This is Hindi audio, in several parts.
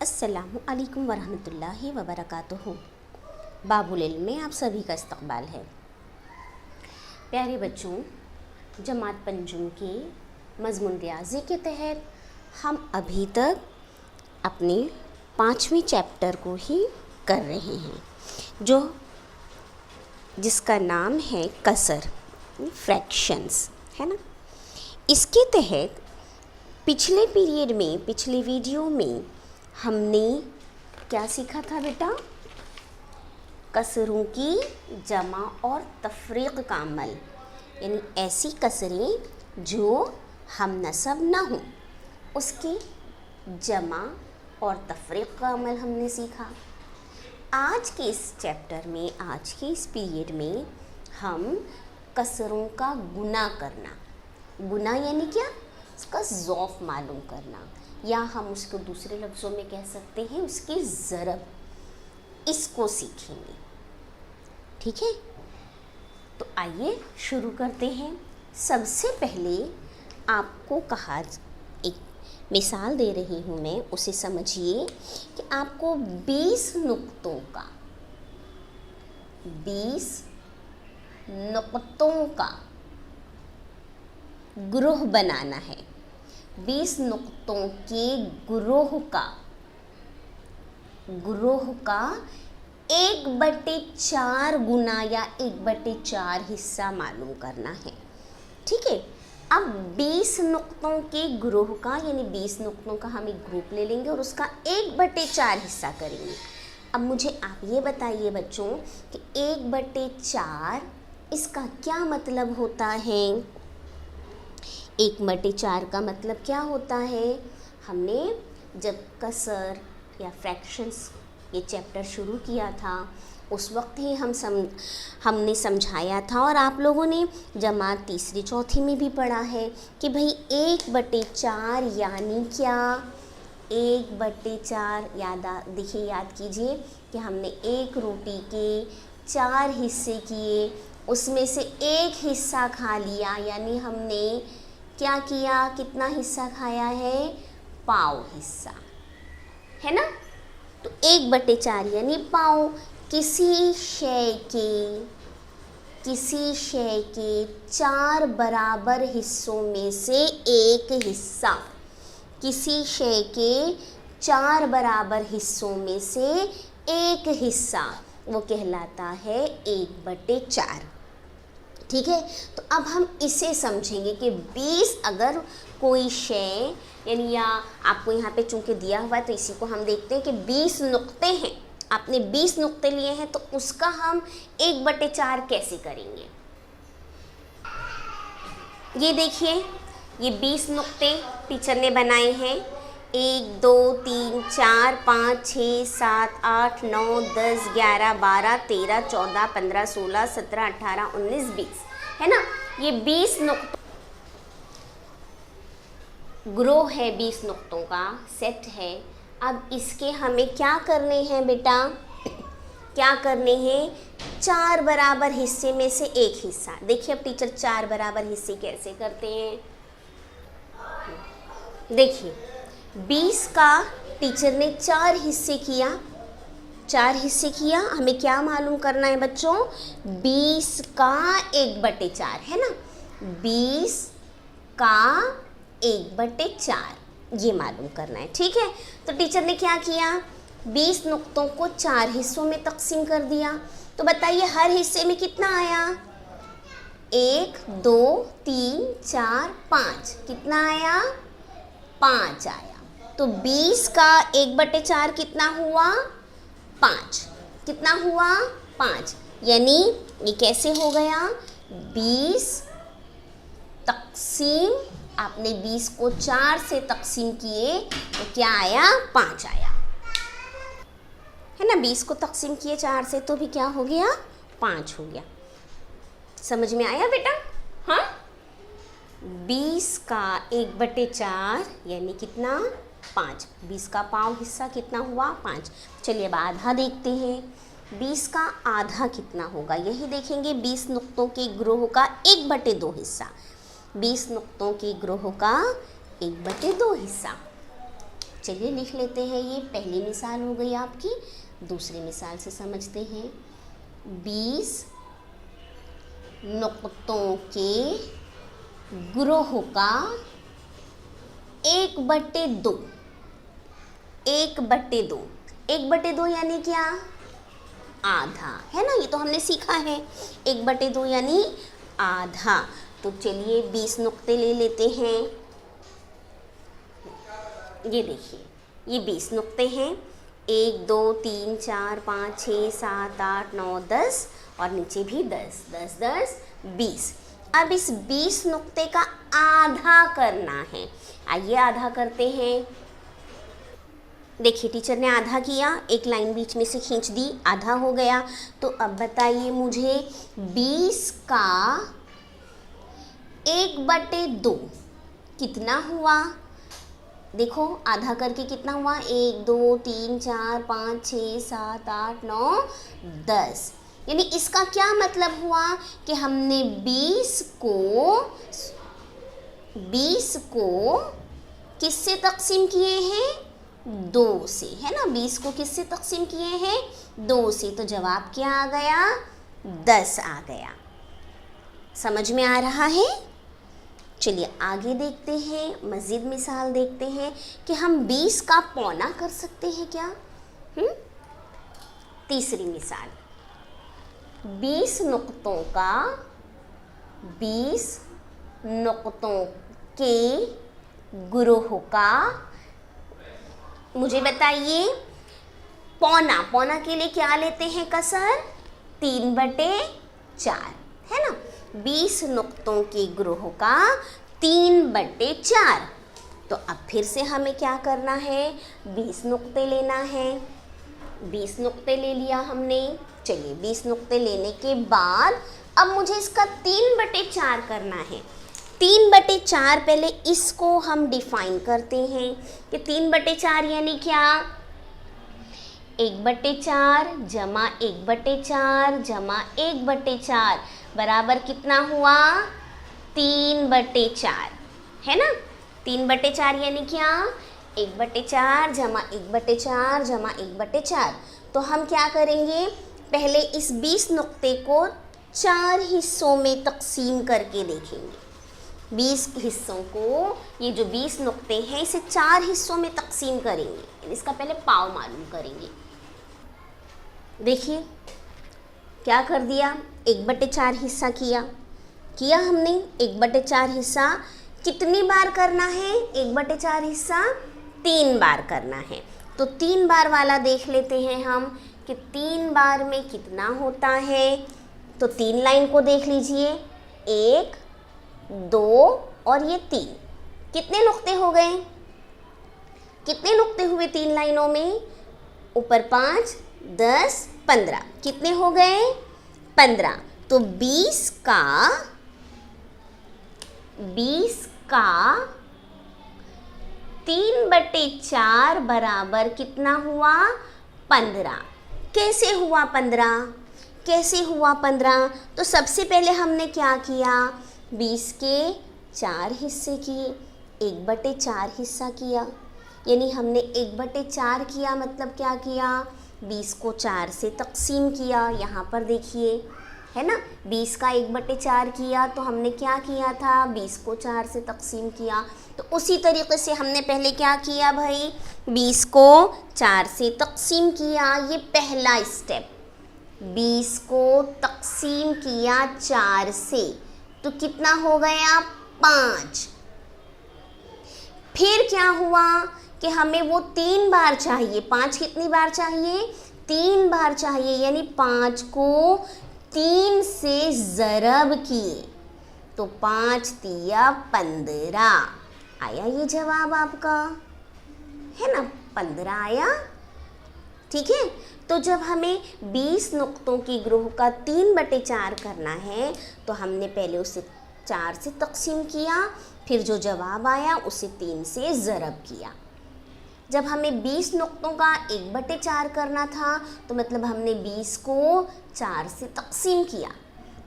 अस्सलामु अलैकुम वरहमतुल्लाहि वबरकातुहू। बाबुल इल्म में आप सभी का इस्तकबाल है। प्यारे बच्चों, जमात पंजुम के मज़मून रियाज़ी के तहत हम अभी तक अपने 5वें चैप्टर को ही कर रहे हैं, जिसका नाम है कसर, फ्रैक्शंस, है ना। इसके तहत पिछले वीडियो में हमने क्या सीखा था बेटा? कसरों की जमा और तफरीक का अमल, यानी ऐसी कसरें जो हम नसब ना हों, उसकी जमा और तफरीक का अमल हमने सीखा। आज के इस चैप्टर में, आज के इस पीरियड में हम कसरों का गुना करना, गुना यानी क्या? उसका ज़ौफ़ मालूम करना, या हम उसको दूसरे लफ्ज़ों में कह सकते हैं उसकी ज़रब, इसको सीखेंगे। ठीक है, तो आइए शुरू करते हैं। सबसे पहले आपको एक मिसाल दे रही हूँ मैं, उसे समझिए कि आपको 20 नुक्तों का ग्रुह बनाना है। 20 नुक्तों के ग्रोह का 1/4 गुना या 1/4 हिस्सा मालूम करना है। ठीक है, अब 20 नुक्तों के ग्रोह का, यानी 20 नुक्तों का हम एक ग्रुप ले लेंगे और उसका 1/4 हिस्सा करेंगे। अब मुझे आप ये बताइए बच्चों कि 1/4 इसका क्या मतलब होता है? 1/4 का मतलब क्या होता है? हमने जब कसर या फ्रैक्शंस ये चैप्टर शुरू किया था, उस वक्त ही हमने समझाया था, और आप लोगों ने जमात तीसरी चौथी में भी पढ़ा है कि भाई 1/4 यानी क्या? 1/4 याद कीजिए कि हमने एक रोटी के 4 हिस्से किए, उसमें से एक हिस्सा खा लिया, यानी हमने क्या किया? कितना हिस्सा खाया है? पाव हिस्सा, है ना। तो 1/4 यानी पाव। किसी शय के 4 बराबर हिस्सों में से एक हिस्सा, किसी शय के 4 बराबर हिस्सों में से एक हिस्सा, वो कहलाता है 1/4। ठीक है, तो अब हम इसे समझेंगे कि 20 अगर कोई शय, यानी या आपको यहाँ पे चूंकि दिया हुआ है तो इसी को हम देखते हैं कि 20 नुक्ते हैं, आपने 20 नुक्ते लिए हैं, तो उसका हम 1/4 कैसे करेंगे? ये देखिए, ये 20 नुक्ते टीचर ने बनाए हैं। 1 2 3 4 5 6 7 8 9 10 11 12 13 14 15 16 17 18 19 20, है ना। ये 20 नुक्तों ग्रोह है, 20 नुक्तों का सेट है। अब इसके हमें क्या करने हैं बेटा? क्या करने हैं? 4 बराबर हिस्से में से एक हिस्सा। देखिए अब टीचर 4 बराबर हिस्से कैसे करते हैं। देखिए 20 का टीचर ने 4 हिस्से किया, हमें क्या मालूम करना है बच्चों? 20 का 1/4, है ना। 20 का 1/4 ये मालूम करना है। ठीक है, तो टीचर ने क्या किया? 20 नुक्तों को 4 हिस्सों में तकसीम कर दिया। तो बताइए हर हिस्से में कितना आया? 1 2 3 4 5, कितना आया? 5 आया। तो 20 का 1/4 कितना हुआ? 5। कितना हुआ? 5। यानी ये कैसे हो गया? 20 तकसीम, आपने 20 को 4 से तकसीम किए तो क्या आया? 5 आया, है ना। 20 को तकसीम किए 4 से तो भी क्या हो गया? 5 हो गया। समझ में आया बेटा? हाँ, 20 का 1/4 यानी कितना? 5। 20 का पाव हिस्सा कितना हुआ? 5। चलिए अब आधा देखते हैं। 20 का आधा कितना होगा? यही देखेंगे। 20 नुक्तों के ग्रोह का 1/2 हिस्सा, 20 नुक्तों के ग्रोह का 1/2 हिस्सा। चलिए लिख लेते हैं, ये पहली मिसाल हो गई आपकी। दूसरी मिसाल से समझते हैं। 20 नुक्तों के ग्रोह का 1/2, 1/2, 1/2 यानी क्या? आधा, है ना? ये तो हमने सीखा है, 1/2 यानी आधा। तो चलिए 20 नुक्ते ले लेते हैं। ये देखिए, ये 20 नुक्ते हैं, 1 2 3 4 5 6 7 8 9 10 और नीचे भी 10 10 10 20। अब इस 20 नुक्ते का आधा करना है। आइए आधा करते हैं। देखिए टीचर ने आधा किया, एक लाइन बीच में से खींच दी, आधा हो गया। तो अब बताइए मुझे 20 का 1/2 कितना हुआ? देखो आधा करके कितना हुआ? 1 2 3 4 5 6 7 8 9 10। यानी इसका क्या मतलब हुआ कि हमने 20 को किससे तकसीम किए हैं? 2 से, है ना? 20 को किससे तकसीम किए हैं? 2 से। तो जवाब क्या आ गया? 10 आ गया। समझ में आ रहा है? चलिए आगे देखते हैं, मज़ीद मिसाल देखते हैं कि हम 20 का पौना कर सकते हैं क्या? तीसरी मिसाल, 20 नुक्तों के ग्रोह का, मुझे बताइए पौना के लिए क्या लेते हैं कसर? 3/4, है ना? 20 नुक्तों के ग्रोह का 3/4। तो अब फिर से हमें क्या करना है? 20 नुक्ते लेना है। 20 नुक्ते ले लिया हमने। चलिए 20 नुक्ते लेने के बाद अब मुझे इसका 3/4 करना है। 3/4 पहले इसको हम डिफाइन करते हैं कि 3/4 यानी क्या? 1/4 जमा 1/4 जमा 1/4 बराबर कितना हुआ? 3/4, है ना? 3/4 यानी क्या? 1/4 जमा 1/4 जमा 1/4। तो हम क्या करेंगे? पहले इस 20 नुक्ते को 4 हिस्सों में तकसीम करके देखेंगे। 20 हिस्सों को, ये जो 20 नुक्ते हैं इसे 4 हिस्सों में तकसीम करेंगे। इसका पहले पाव मालूम करेंगे। देखिए क्या कर दिया? 1/4 हिस्सा किया हमने। 1/4 हिस्सा कितनी बार करना है? 1/4 हिस्सा 3 बार करना है। तो 3 बार वाला देख लेते हैं हम कि 3 बार में कितना होता है। तो 3 लाइन को देख लीजिए, 1 2 और ये 3। कितने नुक्ते हो गए? कितने नुक्ते हुए 3 लाइनों में? ऊपर 5 10 15। कितने हो गए? 15। तो 20 का 3/4 बराबर कितना हुआ? 15। कैसे हुआ 15? कैसे हुआ 15? तो सबसे पहले हमने क्या किया? 20 के 4 हिस्से किए, 1/4 हिस्सा किया। यानी हमने 1/4 किया, मतलब क्या किया? 20 को 4 से तकसीम किया। यहाँ पर देखिए, है ना? 20 का 1/4 किया तो हमने क्या किया था? 20 को 4 से तकसीम किया। तो उसी तरीके से हमने पहले क्या किया भाई? 20 को 4 से तकसीम किया। ये पहला स्टेप, 20 को तकसीम किया 4 से, तो कितना हो गया? 5। फिर क्या हुआ कि हमें वो 3 बार चाहिए। 5 कितनी बार चाहिए? 3 बार चाहिए। यानी 5 को 3 से ज़रब किए तो 5 तिया 15। आया ये जवाब आपका, है ना? 15 आया। ठीक है। तो जब हमें 20 नुक्तों की ग्रोह का 3/4 करना है तो हमने पहले उसे 4 से तकसीम किया, फिर जो जवाब आया उसे 3 से ज़रब किया। जब हमें 20 नुक्तों का 1/4 करना था तो मतलब हमने 20 को 4 से तकसीम किया।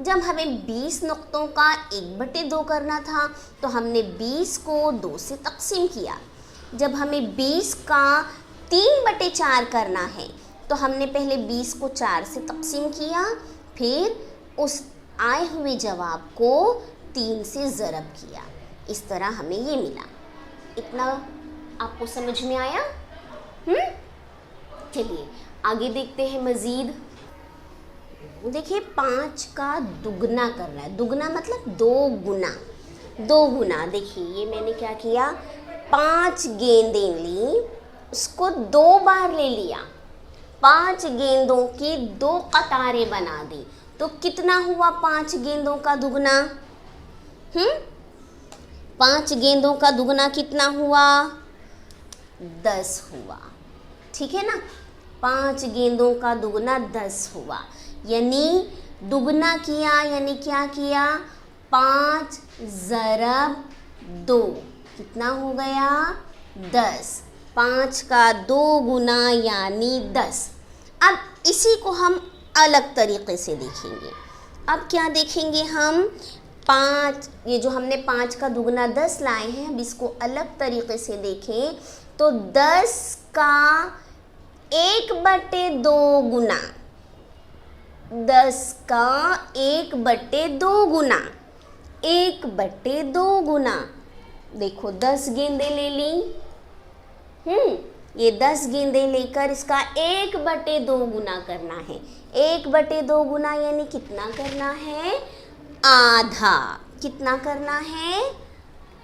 जब हमें 20 नुक्तों का 1/2 करना था तो हमने 20 को 2 से तकसीम किया। जब हमें 20 का 3/4 करना है तो हमने पहले 20 को 4 से तकसीम किया, फिर उस आए हुए जवाब को 3 से ज़रब किया। इस तरह हमें ये मिला। इतना आपको समझ में आया? चलिए आगे देखते हैं मज़ीद। देखिए 5 का दुगना करना है। दुगना मतलब 2 गुना। 2 गुना, देखिए ये मैंने क्या किया, 5 गेंदें ली, उसको 2 बार ले लिया, 5 गेंदों की 2 कतारें बना दी, तो कितना हुआ 5 गेंदों का दुगना? 5 गेंदों का दुगना कितना हुआ? 10 हुआ। ठीक है ना, 5 गेंदों का दुगना 10 हुआ। यानी दुगना किया, यानी क्या किया, 5 ज़रब 2 कितना हो गया? 10। 5 का 2 गुना यानी 10। अब इसी को हम अलग तरीके से देखेंगे। अब क्या देखेंगे हम? 5, ये जो हमने 5 का दुगना 10 लाए हैं, अब इसको अलग तरीके से देखें तो 10 का 1/2 गुना, 10 का 1/2 गुना, 1/2 गुना, देखो 10 गेंदें ले ली, ये 10 गेंदें लेकर इसका 1/2 गुना करना है। 1/2 गुना यानी कितना करना है? आधा। कितना करना है?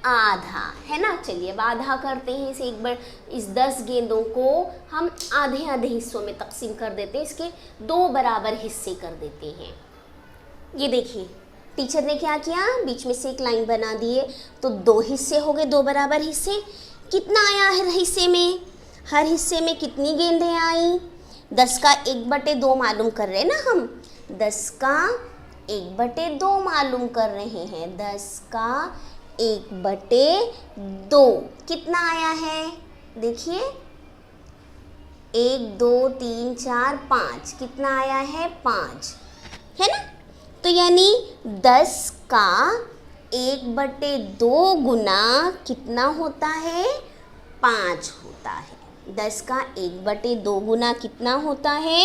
आधा, है ना। चलिए अब आधा करते हैं इसे। इस 10 गेंदों को हम आधे आधे हिस्सों में तकसीम कर देते हैं, इसके 2 बराबर हिस्से कर देते हैं। ये देखिए टीचर ने क्या किया, बीच में से एक लाइन बना दिए, तो 2 हिस्से हो गए, 2 बराबर हिस्से। कितना आया हर हिस्से में? हर हिस्से में कितनी गेंदें आई? 10 का 1/2 मालूम कर रहे हैं ना हम, 10 का 1/2 मालूम कर रहे हैं। 10 का 1/2 कितना आया है? देखिए 1 2 3 4 5, कितना आया है? 5, है ना। तो यानी 10 का 1/2 गुना कितना होता है? 5 होता है। 10 का 1/2 गुना कितना होता है?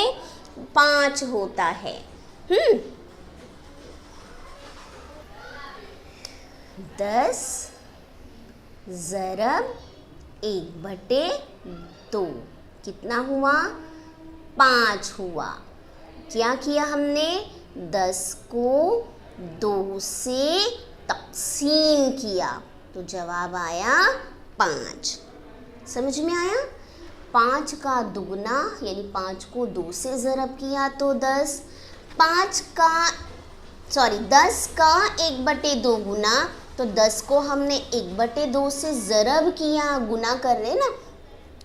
5 होता है। 10 ज़रब 1/2 कितना हुआ? 5 हुआ। क्या किया हमने? 10 को 2 से तक़सीम किया तो जवाब आया 5। समझ में आया? 5 का दुगना यानी 5 को 2 से ज़रब किया तो 10। 10 का 1/2 गुना, तो 10 को हमने 1/2 से ज़रब किया, गुना कर रहे ना,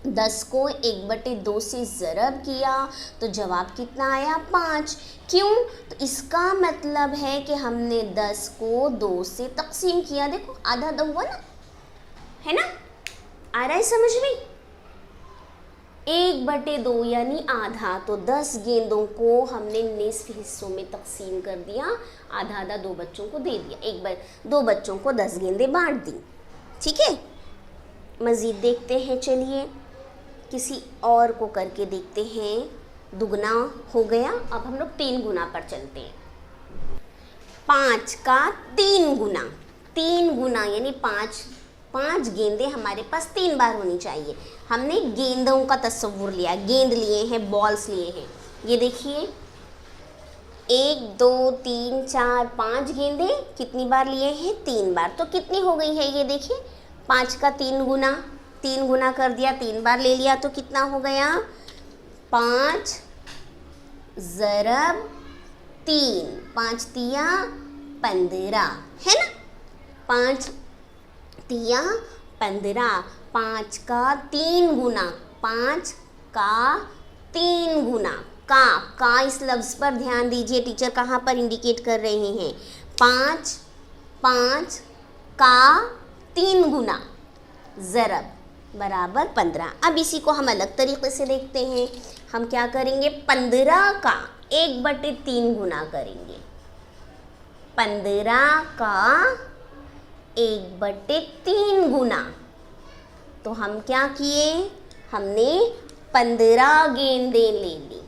10 को 1/2 से ज़रब किया तो जवाब कितना आया? 5। क्यों? तो इसका मतलब है कि हमने 10 को 2 से तक़सीम किया। देखो आधा आधा हुआ ना, है ना। आ रहा है समझ में? 1/2 यानी आधा, तो 10 गेंदों को हमने निस्फ हिस्सों में तक़सीम कर दिया, आधा आधा 2 बच्चों को दे दिया, 2 बच्चों को 10 गेंदें बांट दी। ठीक है, मज़ीद देखते हैं। चलिए किसी और को करके देखते हैं। दुगना हो गया, अब हम लोग 3 गुना पर चलते हैं। 5 का 3 गुना, 3 गुना यानी 5 गेंदें हमारे पास 3 बार होनी चाहिए। हमने गेंदों का तस्वुर लिया, गेंद लिए हैं, बॉल्स लिए हैं। ये देखिए 1 2 3 4 5 गेंदें कितनी बार लिए हैं? 3 बार। तो कितनी हो गई है? ये देखिए 5 का 3 गुना, 3 गुना कर दिया, 3 बार ले लिया तो कितना हो गया? 5 ज़रब 3, 5 तिया 15, है ना। 5 तिया 15, 5 का 3 गुना, 5 का 3 गुना, का इस लफ्ज़ पर ध्यान दीजिए, टीचर कहाँ पर इंडिकेट कर रहे हैं? 5 का 3 गुना ज़रब बराबर 15। अब इसी को हम अलग तरीके से देखते हैं। हम क्या करेंगे? 15 का 1/3 गुना करेंगे। 15 का 1/3 गुना, तो हम क्या किए, हमने 15 गेंदें ले ली,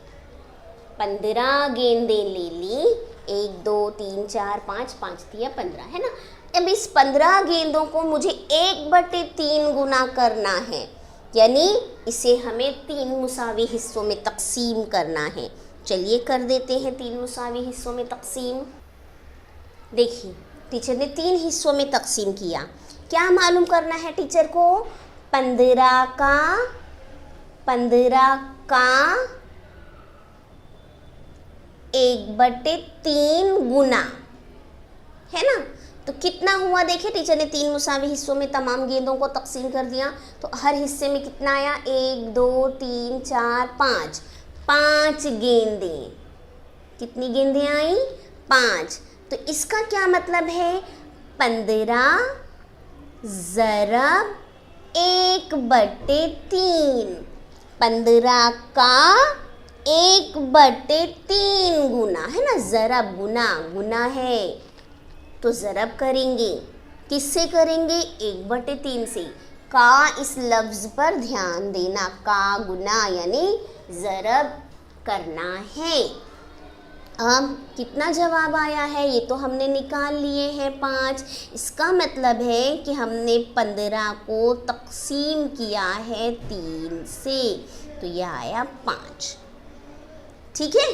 15 गेंदें ले ली, 1 2 3 4 5, 5 दिया 15, है ना। अब इस 15 गेंदों को मुझे 1/3 गुना करना है, यानी इसे हमें 3 मुसावी हिस्सों में तकसीम करना है। चलिए कर देते हैं 3 मुसावी हिस्सों में तकसीम। देखिए टीचर ने 3 हिस्सों में तकसीम किया। क्या मालूम करना है टीचर को, 15 का 1/3 गुना, है ना। तो कितना हुआ, देखिए टीचर ने 3 मुसावी हिस्सों में तमाम गेंदों को तकसीम कर दिया, तो हर हिस्से में कितना आया, 1 2 3 4 5, 5 गेंदें। कितनी गेंदें आई, 5। तो इसका क्या मतलब है, 15 ज़रब 1/3, 15 का 1/3 गुना, है ना। ज़रब गुना, गुना है तो ज़रब करेंगे, किससे करेंगे, 1/3 से। का इस लफ्ज़ पर ध्यान देना, का गुना यानी ज़रब करना है। अब कितना जवाब आया है, ये तो हमने निकाल लिए हैं 5। इसका मतलब है कि हमने 15 को तकसीम किया है 3 से, तो यह आया 5। ठीक है,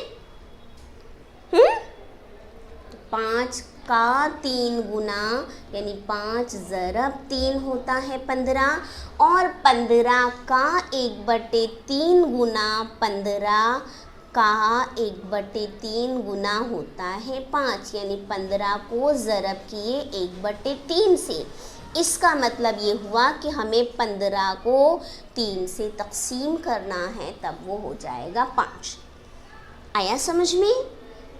तो 5 का 3 गुना यानी 5 ज़रब 3 होता है 15, और 15 का 1/3 गुना 15 का 1/3 गुना होता है 5, यानी 15 को ज़रब किए 1/3 से। इसका मतलब ये हुआ कि हमें 15 को 3 से तकसीम करना है, तब वो हो जाएगा 5। आया समझ में।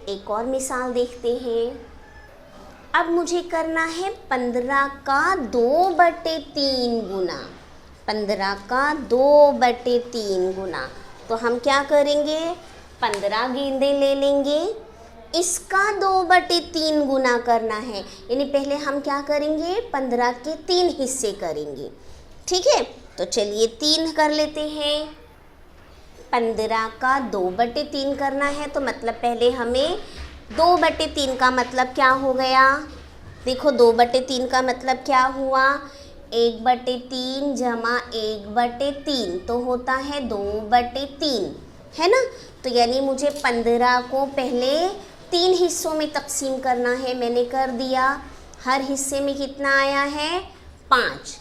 एक और मिसाल देखते हैं। अब मुझे करना है 15 का 2/3 गुना, 15 का 2/3 गुना। तो हम क्या करेंगे, 15 गेंदें ले लेंगे, इसका 2/3 गुना करना है, यानी पहले हम क्या करेंगे, 15 के 3 हिस्से करेंगे। ठीक है, तो चलिए 3 कर लेते हैं। 15 का 2/3 करना है, तो मतलब पहले हमें 2/3 का मतलब क्या हो गया, देखो 2/3 का मतलब क्या हुआ, 1/3 जमा 1/3 तो होता है 2/3, है ना। तो यानी मुझे 15 को पहले 3 हिस्सों में तकसीम करना है, मैंने कर दिया। हर हिस्से में कितना आया है, 5,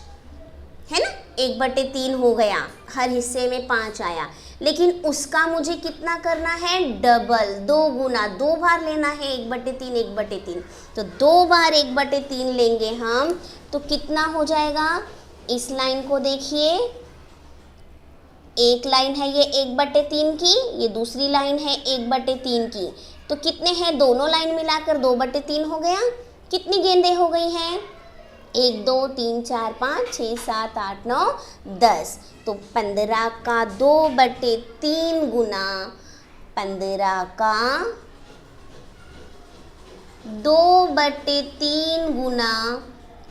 है ना। 1/3 हो गया, हर हिस्से में 5 आया, लेकिन उसका मुझे कितना करना है, डबल, 2 गुना, 2 बार लेना है 1/3 1/3। तो 2 बार 1/3 लेंगे हम, तो कितना हो जाएगा, इस लाइन को देखिए, एक लाइन है ये 1/3 की, ये दूसरी लाइन है 1/3 की, तो कितने हैं, दोनों लाइन मिलाकर 2/3 हो गया। कितनी गेंदें हो गई हैं, 1 2 3 4 5 6 7 8 9 10। तो 15 का 2/3 गुना 15 का 2/3 गुना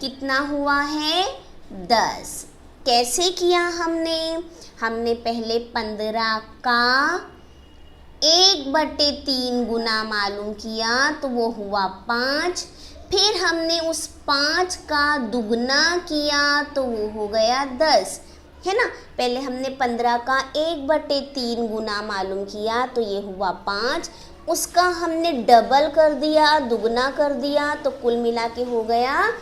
कितना हुआ है, 10। कैसे किया हमने पहले 15 का 1/3 गुना मालूम किया, तो वो हुआ 5। फिर हमने उस 5 का दुगना किया, तो वो हो गया 10, है ना। पहले हमने 15 का 1/3 गुना मालूम किया, तो ये हुआ 5। उसका हमने डबल कर दिया, दुगना कर दिया, तो कुल मिला के हो गया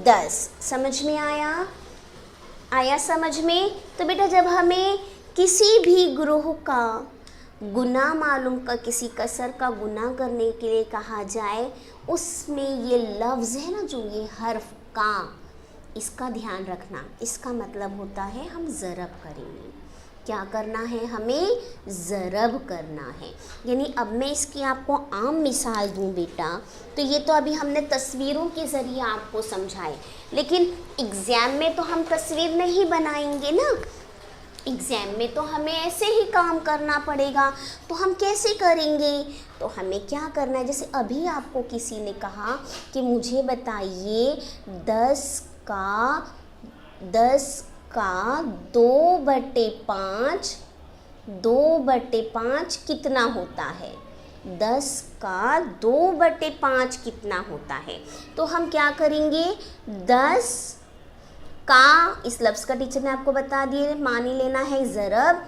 10। समझ में आया समझ में। तो बेटा जब हमें किसी भी ग्रोह का गुना मालूम का, किसी कसर का गुना करने के लिए कहा जाए, उसमें ये लफ्ज़ है ना, जो ये हर्फ का, इसका ध्यान रखना। इसका मतलब होता है हम ज़रब करेंगे। क्या करना है, हमें ज़रब करना है। यानी अब मैं इसकी आपको आम मिसाल दूं बेटा, तो ये तो अभी हमने तस्वीरों के ज़रिए आपको समझाए, लेकिन एग्ज़ाम में तो हम तस्वीर नहीं बनाएंगे ना। एग्ज़ाम में तो हमें ऐसे ही काम करना पड़ेगा, तो हम कैसे करेंगे, तो हमें क्या करना है, जैसे अभी आपको किसी ने कहा कि मुझे बताइए 10 का 2/5, 2/5 कितना होता है? 10 का 2/5 कितना होता है? तो हम क्या करेंगे, 10 का, इस लफ्ज़ का टीचर ने आपको बता दिए, मान ही लेना है ज़रब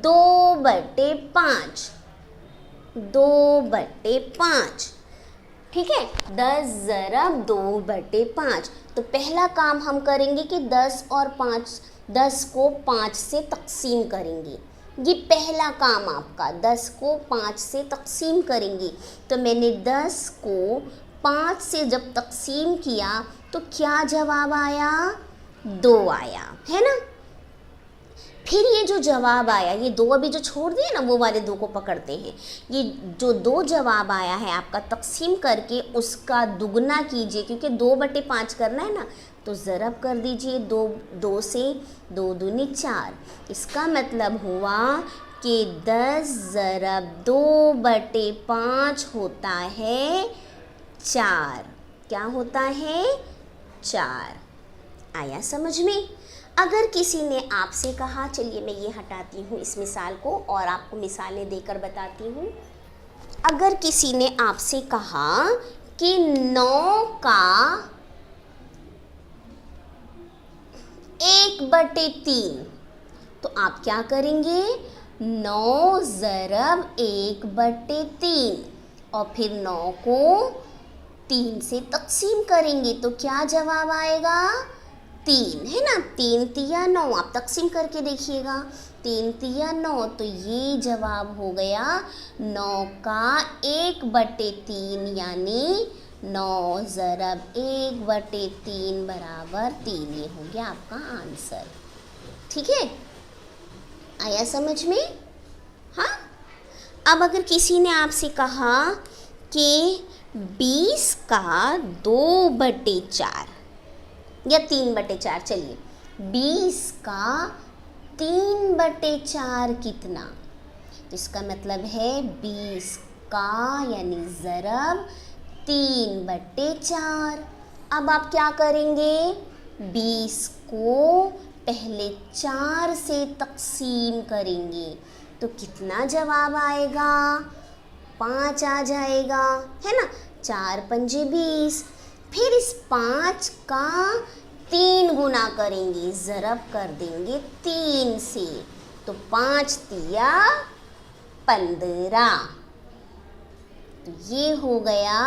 2/5, 2/5, ठीक है। 10 ज़रब 2/5। तो पहला काम हम करेंगे कि 10 और 5, 10 को 5 से तकसीम करेंगे। ये पहला काम आपका, 10 को 5 से तकसीम करेंगे। तो मैंने 10 को 5 से जब तकसीम किया तो क्या जवाब आया? 2 आया, है ना। फिर ये जो जवाब आया, ये 2 अभी जो छोड़ दिए ना, वो वाले 2 को पकड़ते हैं। ये जो 2 जवाब आया है आपका, तकसीम करके उसका दुगना कीजिए, क्योंकि 2/5 करना है ना, तो ज़रब कर दीजिए 2 से, 2 दूनी 4। इसका मतलब हुआ कि 10 ज़रब 2/5 होता है 4। क्या होता है? 4। आया समझ में? अगर किसी ने आपसे कहा, चलिए मैं ये हटाती हूँ इस मिसाल को और आपको मिसालें देकर बताती हूँ। अगर किसी ने आपसे कहा कि 9 का 1/3, तो आप क्या करेंगे? 9 ज़रब 1/3 और फिर 9 को 3 से तकसीम करेंगे तो क्या जवाब आएगा? 3, है ना। 3 तिया 9, आप तकसीम करके देखिएगा, 3 तिया 9, तो ये जवाब हो गया 9 का 1/3, यानी 9 ज़रब 1/3 बराबर 3। ये हो गया आपका आंसर, ठीक है। आया समझ में? हाँ। अब अगर किसी ने आपसे कहा कि 20 का 2/4 या 3/4, चलिए 20 का 3/4 कितना? तो इसका मतलब है 20 का यानी ज़रब 3/4। अब आप क्या करेंगे? 20 को पहले 4 से तकसीम करेंगे तो कितना जवाब आएगा? 5 आ जाएगा, है ना। 4 पंजे 20। फिर इस 5 का 3 गुना करेंगे, ज़रब कर देंगे 3 से, तो 5 तिया 15। तो ये हो गया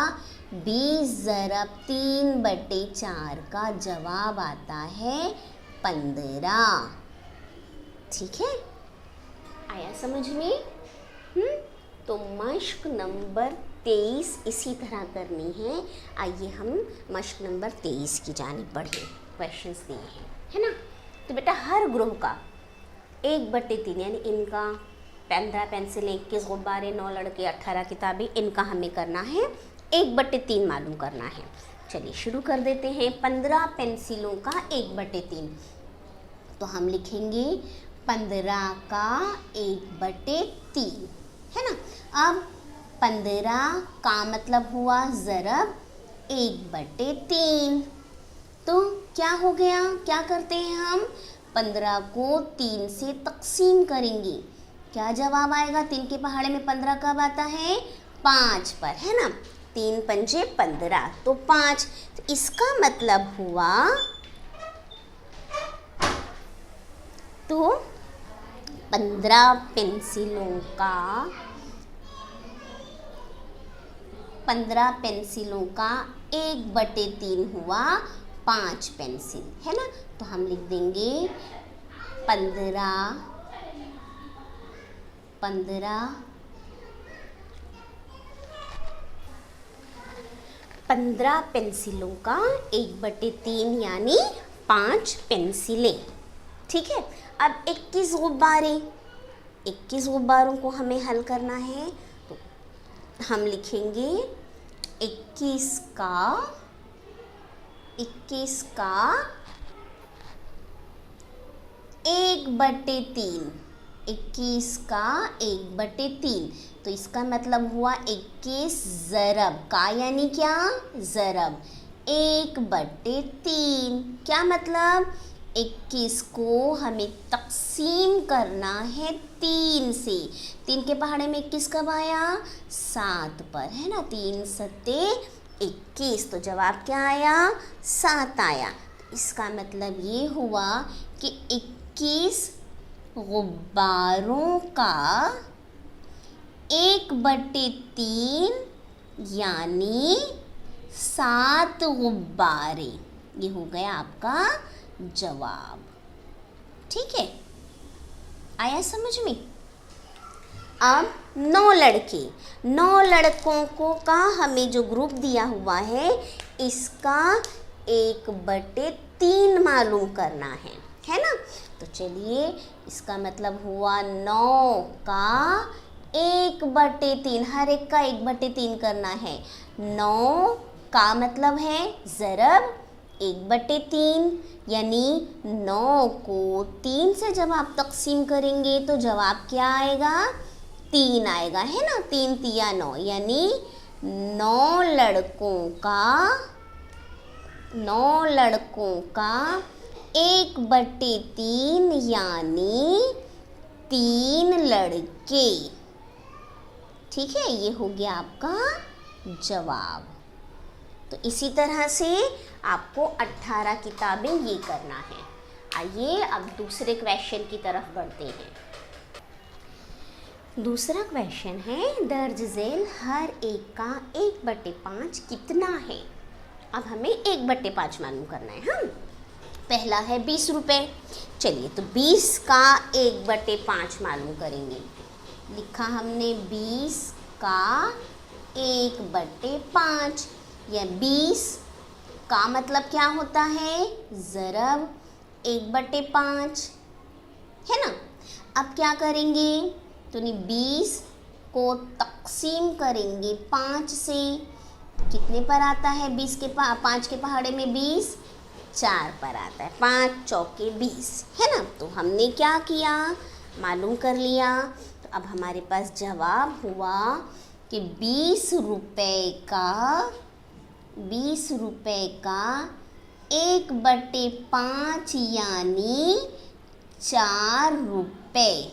20 ज़रब 3/4 का जवाब आता है 15, ठीक है। आया समझ में? तो मश्क नंबर 23 इसी तरह करनी है। आइए हम मश्क नंबर 23 की जानिब बढ़ें। क्वेश्चंस दिए हैं, है ना। तो बेटा हर ग्रुप का 1/3, यानी इनका 15 पेंसिलें, 21 गुब्बारे, 9 लड़के, 18 किताबें, इनका हमें करना है 1/3 मालूम करना है। चलिए शुरू कर देते हैं। 15 पेंसिलों का 1/3, तो हम लिखेंगे 15 का 1/3, है ना। अब 15 का मतलब हुआ ज़रब 1/3, तो क्या हो गया? क्या करते हैं हम? 15 को 3 से तकसीम करेंगे, क्या जवाब आएगा? 3 के पहाड़े में 15 कब आता है? 5 पर, है ना। 3 पंजे 15, तो 5। तो इसका मतलब हुआ, तो 15 पेंसिलों का 1/3 हुआ 5 पेंसिल, है ना। तो हम लिख देंगे 15 पेंसिलों का 1/3 यानी 5 पेंसिलें, ठीक है। अब 21 गुब्बारे, 21 गुब्बारों को हमें हल करना है, तो हम लिखेंगे 21 का 1/3, 21 का 1/3, तो इसका मतलब हुआ 21 ज़रब का, यानी क्या? ज़रब 1/3। क्या मतलब? 21 को हमें तकसीम करना है 3 से। 3 के पहाड़े में 21 कब आया? 7 पर, है ना। 3 सत्ते 21, तो जवाब क्या आया? 7 आया। इसका मतलब ये हुआ कि 21 गुब्बारों का 1/3 यानी 7 गुब्बारे, ये हो गया आपका जवाब। ठीक है, आया समझ में? अब 9 लड़के, 9 लड़कों को का हमें जो ग्रुप दिया हुआ है इसका 1/3 मालूम करना है ना। तो चलिए, इसका मतलब हुआ 9 का 1/3, हर एक का 1/3 करना है। 9 का मतलब है ज़रब 1/3, यानी 9 को 3 से जब आप तकसीम करेंगे तो जवाब क्या आएगा? 3 आएगा, है ना। 3 तिया 9, यानी 9 लड़कों का 1/3 यानी 3 लड़के। ठीक है, ये हो गया आपका जवाब। तो इसी तरह से आपको 18 किताबें ये करना है। आइए अब दूसरे क्वेश्चन की तरफ बढ़ते हैं। दूसरा क्वेश्चन है, दर्ज झेल हर एक का 1/5 कितना है? अब हमें 1/5 मालूम करना है। हम पहला है 20 रुपये। चलिए, तो 20 का 1/5 मालूम करेंगे। लिखा हमने 20 का 1/5, या 20 का मतलब क्या होता है? ज़रब 1/5, है ना। अब क्या करेंगे? तो 20 को तकसीम करेंगे 5 से। कितने पर आता है? 5 के पहाड़े में 20 4 पर आता है। 5 चौके 20, है ना। तो हमने क्या किया? मालूम कर लिया। तो अब हमारे पास जवाब हुआ कि 20 रुपये का 1/5 यानी 4 रुपये।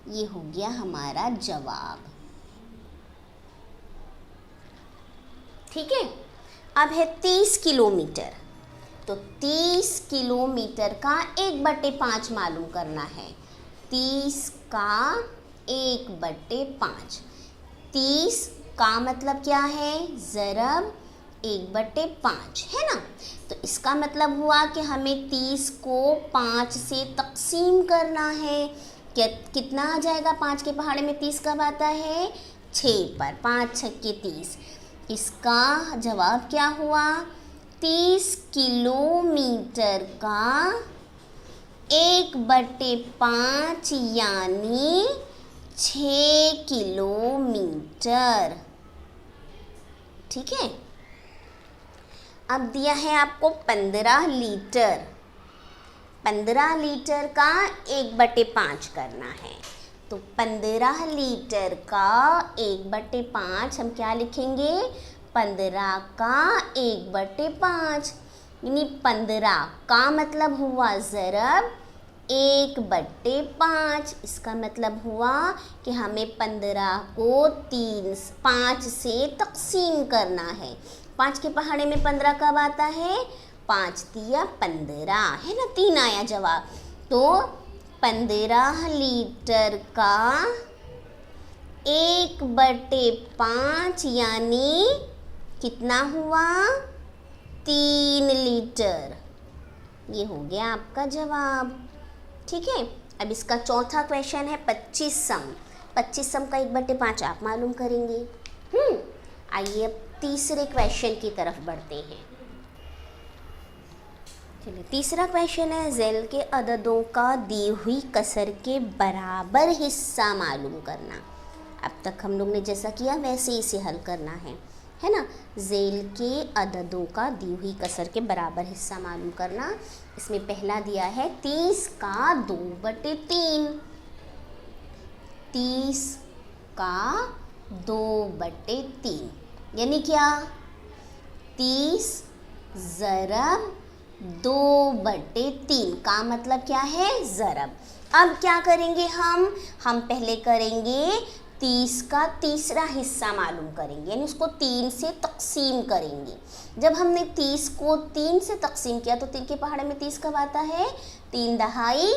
ये हो गया हमारा जवाब। ठीक है, अब है 30 किलोमीटर। तो 30 किलोमीटर का 1/5 मालूम करना है। 30 का 1/5, 30 का मतलब क्या है? ज़रब 1/5, है ना। तो इसका मतलब हुआ कि हमें 30 को 5 से तकसीम करना है। कितना आ जाएगा? 5 के पहाड़े में 30 कब आता है? 6 पर। 5 छक्के 30। इसका जवाब क्या हुआ? 30 किलोमीटर का 1/5 यानी 6 किलोमीटर। ठीक है, अब दिया है आपको 15 लीटर। 15 लीटर का 1/5 करना है। तो 15 लीटर का 1/5 हम क्या लिखेंगे? 15 का 1/5, यानी 15 का मतलब हुआ ज़रब 1/5। इसका मतलब हुआ कि हमें 15 को 5 से तकसीम करना है। 5 के पहाड़े में 15 कब आता है? 5 तिया 15, है ना। 3 आया जवाब। तो 15 लीटर का 1/5 यानी कितना हुआ? 3 लीटर। ये हो गया आपका जवाब। ठीक है, अब इसका चौथा क्वेश्चन है 25 सम। 25 सम का 1/5 आप मालूम करेंगे। आइए अब तीसरे क्वेश्चन की तरफ बढ़ते हैं। चलिए, तीसरा क्वेश्चन है, ज़ेल के अददों का दी हुई कसर के बराबर हिस्सा मालूम करना। अब तक हम लोग ने जैसा किया वैसे ही इसे हल करना है ना। ज़ेल के अददों का दी हुई कसर के बराबर हिस्सा मालूम करना। इसमें पहला दिया है 30 का 2/3। 30 का 2/3 यानी क्या? 30 ज़रब 2/3 का मतलब क्या है? ज़रब। अब क्या करेंगे हम पहले करेंगे 30 का तीसरा हिस्सा मालूम करेंगे, यानी उसको 3 से तकसीम करेंगे। जब हमने 30 को 3 से तकसीम किया तो 3 के पहाड़े में 30 कब आता है? 3 दहाई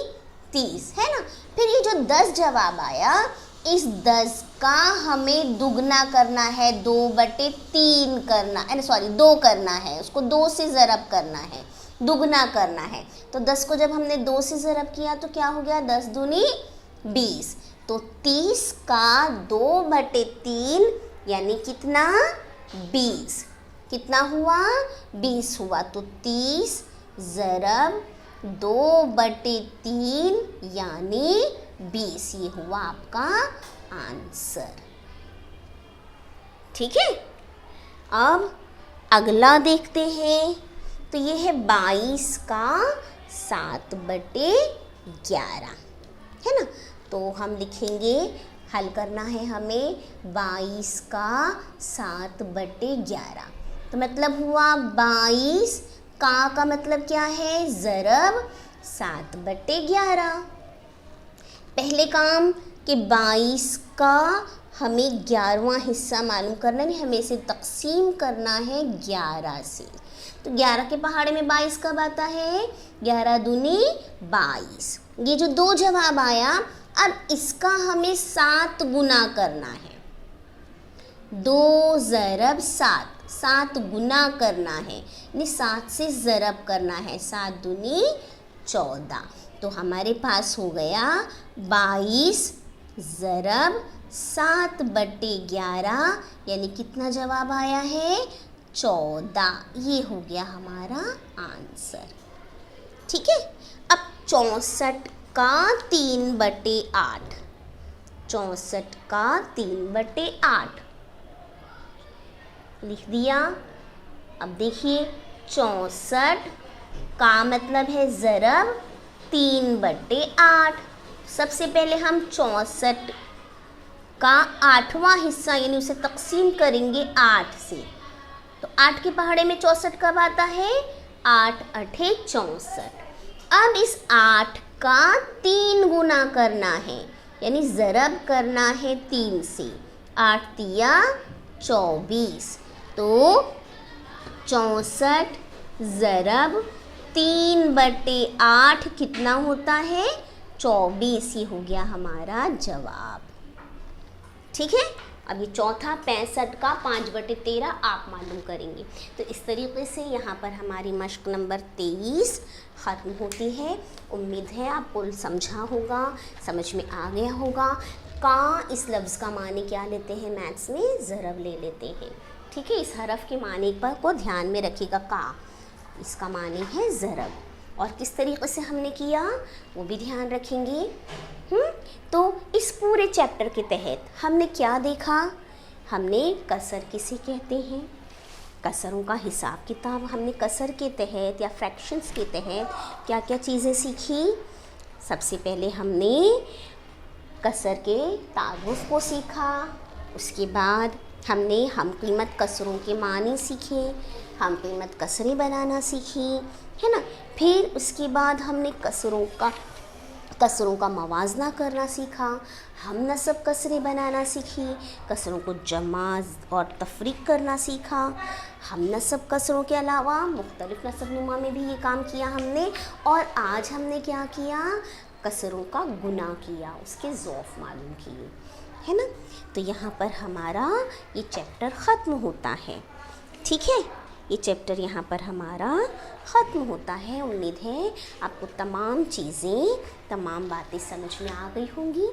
30, है ना। फिर ये जो 10 जवाब आया, इस 10 का हमें दुगना करना है, 2/3 करना है, सॉरी 2 करना है, उसको 2 से ज़रब करना है, दुगना करना है। तो 10 को जब हमने 2 से ज़रब किया तो क्या हो गया? 10 दूनी 20। तो 30 का 2/3 यानी कितना? 20। कितना हुआ? 20 हुआ। तो 30 ज़रब 2/3 यानी 20, ये हुआ आपका आंसर। ठीक है, अब अगला देखते हैं। तो ये है 22 का 7/11, है ना। तो हम लिखेंगे, हल करना है हमें 22 का 7/11। तो मतलब हुआ 22 का मतलब क्या है? ज़रब 7/11। पहले काम कि 22 का हमें 11वां हिस्सा मालूम करना है, हमें इसे तकसीम करना है 11 से। तो 11 के पहाड़े में 22 कब आता है? 11 दूनी 22। ये जो 2 जवाब आया, अब इसका हमें 7 गुना करना है। 2 ज़रब 7, 7 गुना करना है, यानी 7 से ज़रब करना है। 7 दूनी 14। तो हमारे पास हो गया 22 ज़रब 7/11, यानी कितना जवाब आया है? 14। ये हो गया हमारा आंसर। ठीक है, अब 64 का 3/8, 64 का 3/8 लिख दिया। अब देखिए 64 का मतलब है ज़रब 3/8। सबसे पहले हम 64 का 8वां हिस्सा यानी उसे तकसीम करेंगे 8 से। तो 8 के पहाड़े में 64 कब आता है? 8 8 64। अब इस 8 का 3 गुना करना है, यानी ज़रब करना है 3 से। 8 तिया 24। तो 64 ज़रब 3/8 कितना होता है? 24। ये हो गया हमारा जवाब। ठीक है, अब ये चौथा 65 का 5/13 आप मालूम करेंगे। तो इस तरीके से यहाँ पर हमारी मश्क नंबर 23 ख़त्म होती है। उम्मीद है आपको समझा होगा, समझ में आ गया होगा। का इस लफ्ज़ का माने क्या लेते हैं? मैथ्स में ज़रब ले लेते हैं। ठीक है, इस हरफ के माने पर को ध्यान में रखिएगा। का इसका माने है ज़रब, और किस तरीके से हमने किया वो भी ध्यान रखेंगे। तो इस पूरे चैप्टर के तहत हमने क्या देखा? हमने कसर किसे कहते हैं, कसरों का हिसाब किताब हमने कसर के तहत या फ्रैक्शंस के तहत क्या क्या चीज़ें सीखी। सबसे पहले हमने कसर के तारुफ को सीखा। उसके बाद हमने हम कीमत कसरों के मानी सीखे, हम कीमत कसरें बनाना सीखी, है ना। फिर उसके बाद हमने कसरों का मवाजना करना सीखा, हम नसब कसरें बनाना सीखी, कसरों को जमा और तफरीक करना सीखा। हम नसब कसरों के अलावा मुख्तलिफ नसब नुमा में भी ये काम किया हमने। और आज हमने क्या किया? कसरों का गुना किया, उसके ज़ौफ़ मालूम किए, है ना। तो यहाँ पर हमारा ये चैप्टर ख़त्म होता है। ठीक है, ये चैप्टर यहाँ पर हमारा ख़त्म होता है। उम्मीद है आपको तमाम चीज़ें, तमाम बातें समझ में आ गई होंगी।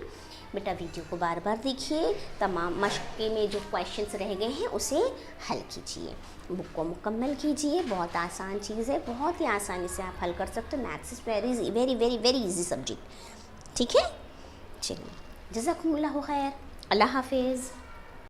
बेटा वीडियो को बार बार देखिए, तमाम मश्क में जो क्वेश्चंस रह गए हैं उसे हल कीजिए, बुक को मुकम्मल कीजिए। बहुत आसान चीज़ है, बहुत ही आसानी से आप हल कर सकते हो। Maths is very very very very easy subject. ठीक है, चलिए, जज़ाकुमुल्लाहु खैर, अल्लाह हाफिज़।